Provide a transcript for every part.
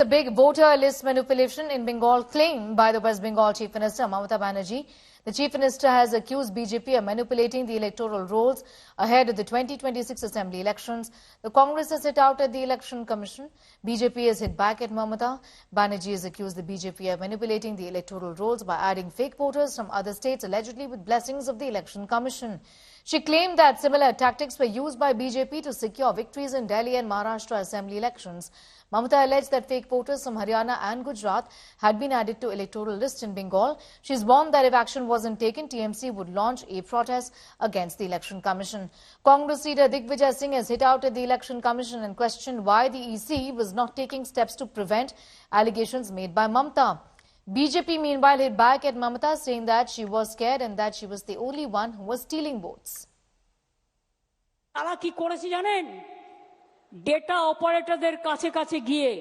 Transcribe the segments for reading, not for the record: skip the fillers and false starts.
big voter list manipulation in Bengal claimed by the West Bengal Chief Minister Mamata Banerjee. The Chief Minister has accused BJP of manipulating the electoral rolls ahead of the 2026 Assembly elections. The Congress has hit out at the Election Commission. BJP has hit back at Mamata. Banerjee has accused the BJP of manipulating the electoral rolls by adding fake voters from other states, allegedly with blessings of the Election Commission. She claimed that similar tactics were used by BJP to secure victories in Delhi and Maharashtra Assembly elections. Mamata alleged that fake voters from Haryana and Gujarat had been added to electoral lists in Bengal. She's warned that if action wasn't taken, TMC would launch a protest against the Election Commission. Congress leader Digvijay Singh has hit out at the Election Commission and questioned why the EC was not taking steps to prevent allegations made by Mamata. BJP meanwhile hit back at Mamata, saying that she was scared and that she was the only one who was stealing votes. Data অপারেটরদের কাছে কাছে গিয়ে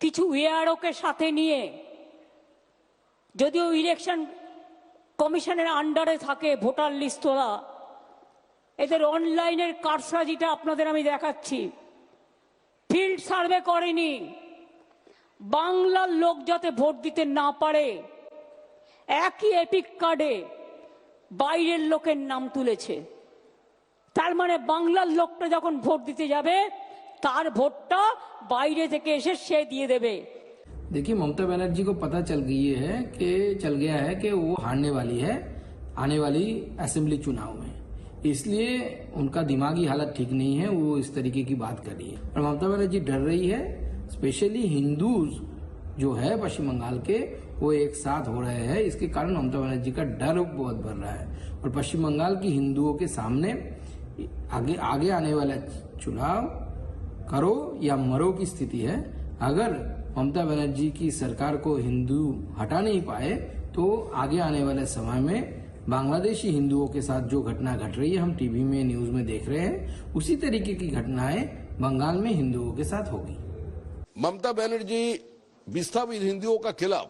কিছু এআরওকে সাথে নিয়ে যদিও election কমিশনের আন্ডারে থাকে ভোটার লিস্ট তোলা, এদের অনলাইনের কারসাজিটা আপনাদের আমি দেখাচ্ছি। ফিল্ড সার্ভে করেনি, বাংলার লোক যাতে ভোট দিতে না পারে একই এপিক কার্ডে বাইরের লোকের নাম তুলেছে। তার মানে বাংলার লোকটা যখন ভোট দিতে যাবে তার ভোটটা বাইরে থেকে এসে সে দিয়ে দেবে। देखिए, ममता बनर्जी को पता चल गया है कि वो हारने वाली है आने वाली असेंबली चुनाव में, इसलिए उनका दिमागी हालत ठीक नहीं है, वो इस तरीके की बात कर रही है। और ममता बनर्जी डर रही है, स्पेशली हिंदूज जो है पश्चिम बंगाल के, वो एक साथ हो रहे हैं, इसके कारण ममता बनर्जी का डर बहुत बढ़ रहा है। और पश्चिम बंगाल की हिंदुओं के सामने आगे आने वाला चुनाव करो या मरो की स्थिति है। अगर ममता बनर्जी की सरकार को हिंदू हटा नहीं पाए तो आगे आने वाले समय में बांग्लादेशी हिंदुओं के साथ जो घटना घट रही है, हम टीवी में न्यूज में देख रहे हैं, उसी तरीके की घटनाएं बंगाल में हिंदुओं के साथ होगी। ममता बनर्जी विस्थापित हिंदुओं का खिलाफ,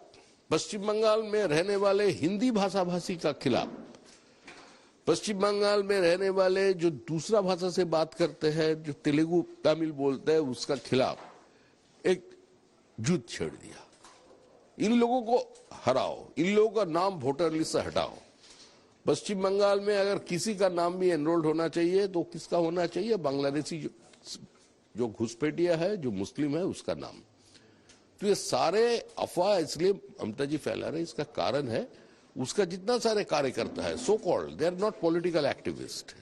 पश्चिम बंगाल में रहने वाले हिंदी भाषा भाषी का खिलाफ, पश्चिम बंगाल में रहने वाले जो दूसरा भाषा से बात करते हैं, जो तेलुगु तमिल बोलते हैं, उसका खिलाफ एक युद्ध छेड़ दिया। इन लोगों को हराओ, इन लोगों का नाम वोटर लिस्ट से हटाओ। पश्चिम बंगाल में अगर किसी का नाम भी एनरोल्ड होना चाहिए तो किसका होना चाहिए? बांग्लादेशी जो घुसपैठिया है, जो मुस्लिम है, उसका नाम। तो ये सारे अफवाह इसलिए ममता जी फैला रहे, इसका कारण है उसका जितना सारे कार्यकर्ता है, so called, they are not political activist.